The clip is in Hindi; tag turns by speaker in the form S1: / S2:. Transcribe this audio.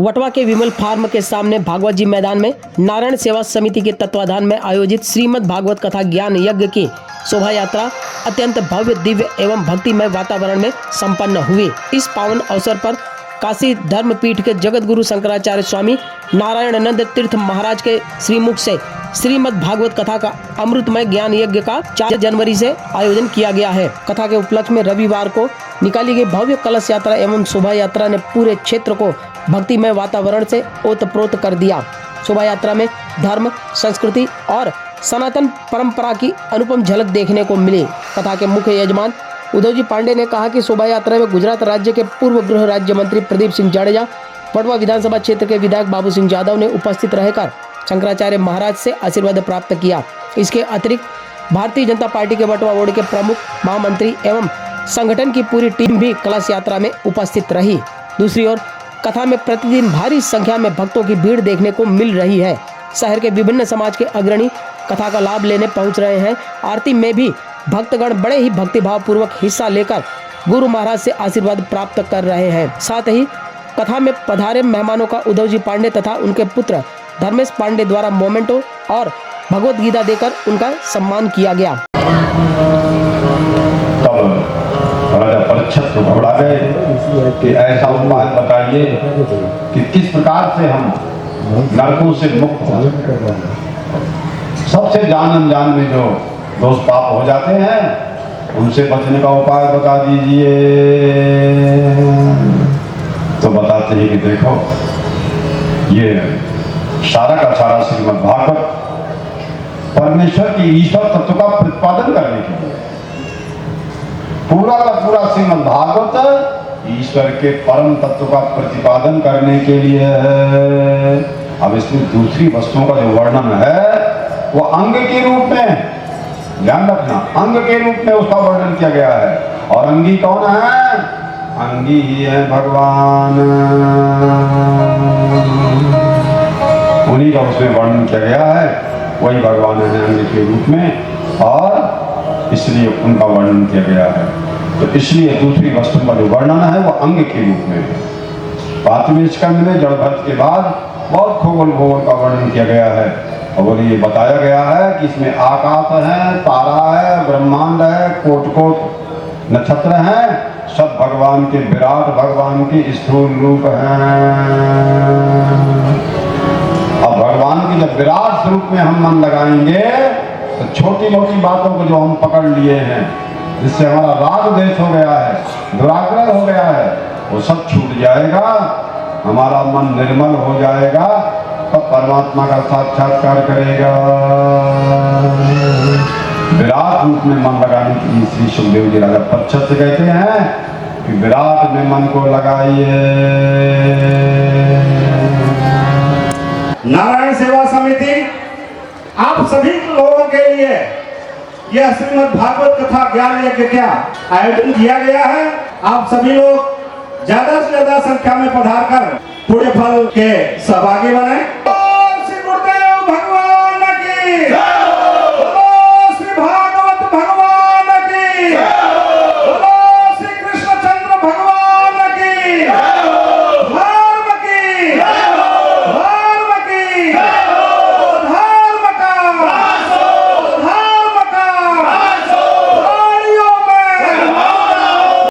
S1: वटवा के विमल फार्म के सामने भागवत जी मैदान में नारायण सेवा समिति के तत्वाधान में आयोजित श्रीमद् भागवत कथा ज्ञान यज्ञ की शोभा यात्रा अत्यंत भव्य दिव्य एवं भक्तिमय वातावरण में संपन्न हुई। इस पावन अवसर पर काशी धर्म पीठ के जगत गुरु शंकराचार्य स्वामी नारायणानंद तीर्थ महाराज के श्रीमुख से श्रीमद् भागवत कथा का अमृतमय ज्ञान यज्ञ का 4 जनवरी से आयोजन किया गया है। कथा के उपलक्ष्य में रविवार को निकाली गई भव्य कलश यात्रा एवं शोभा यात्रा ने पूरे क्षेत्र को भक्तिमय वातावरण से ओतप्रोत कर दिया। शोभा यात्रा में धर्म, संस्कृति और सनातन परंपरा की अनुपम झलक देखने को मिली। कथा के मुख्य यजमान उद्धवजी पांडे ने कहा कि शोभा यात्रा में गुजरात राज्य के पूर्व गृह राज्य मंत्री प्रदीप सिंह जाडेजा, पटवा विधानसभा क्षेत्र के विधायक बाबू सिंह यादव ने उपस्थित रहकर शंकराचार्य महाराज से आशीर्वाद प्राप्त किया। इसके अतिरिक्त भारतीय जनता पार्टी के वटवा वार्ड के प्रमुख, महामंत्री एवं संगठन की पूरी टीम भी कलश यात्रा में उपस्थित रही। दूसरी ओर कथा में प्रतिदिन भारी संख्या में भक्तों की भीड़ देखने को मिल रही है। शहर के विभिन्न समाज के अग्रणी कथा का लाभ लेने पहुंच रहे हैं। आरती में भी भक्तगण बड़े ही भक्तिभाव पूर्वक हिस्सा लेकर गुरु महाराज से आशीर्वाद प्राप्त कर रहे हैं। साथ ही कथा में पधारे मेहमानों का उद्धवजी पांडे तथा उनके पुत्र धर्मेश पांडे द्वारा मोमेंटो और भगवत गीता देकर उनका सम्मान किया गया।
S2: राजा परीक्षित को घबरा गए कि ऐसा उपाय बताइए कि किस प्रकार से हम नरकों से मुक्त हो सकें। सबसे जान अनजान में जो दोष पाप हो जाते हैं उनसे बचने का उपाय बता दीजिए। तो बताते हैं कि देखो, ये सारा का सारा श्रीमद् भागवत परमेश्वर की ईश्वर तत्व का प्रतिपादन करने के लिए, पूरा का पूरा श्रीमद् भागवत ईश्वर के परम तत्व का प्रतिपादन करने के लिए है। अब इसमें दूसरी वस्तुओं का जो वर्णन है वो अंग के रूप में, ध्यान रखना, अंग के रूप में उसका वर्णन किया गया है। और अंगी कौन है? अंगी ही है भगवान, उन्हीं का उसमें वर्णन किया गया है। वही भगवान है अंग के रूप में और इसलिए उनका वर्णन किया गया है। तो इसलिए दूसरी वस्तु का जो वर्णन है वो अंग के रूप में है। 5वें स्कंद में जड़ भक्त के बाद बहुत खगोल भूगोल का वर्णन किया गया है और ये बताया गया है कि इसमें आकाश है, तारा है, ब्रह्मांड है, कोट कोट नक्षत्र हैं, सब भगवान के, विराट भगवान के स्थूल रूप हैं। अब भगवान की जब विराट स्वरूप में हम मन लगाएंगे तो छोटी मोटी बातों को जो हम पकड़ लिए हैं, जिससे हमारा राग द्वेष हो गया है, दुराग्रह हो गया है, वो सब छूट जाएगा, हमारा मन निर्मल हो जाएगा, तब परमात्मा का साक्षात्कार करेगा। विराट रूप में मन लगाने के लिए श्री सुखदेव जी राजा परीक्षित से कहते हैं कि विराट में मन को लगाइए।
S3: नारायण सेवा समिति आप सभी लोगों के लिए यह श्रीमद् भागवत कथा ज्ञान यज्ञ का आयोजन किया गया है। आप सभी लोग ज्यादा से ज्यादा संख्या में पधार कर पुण्य फल के सहभागी बने।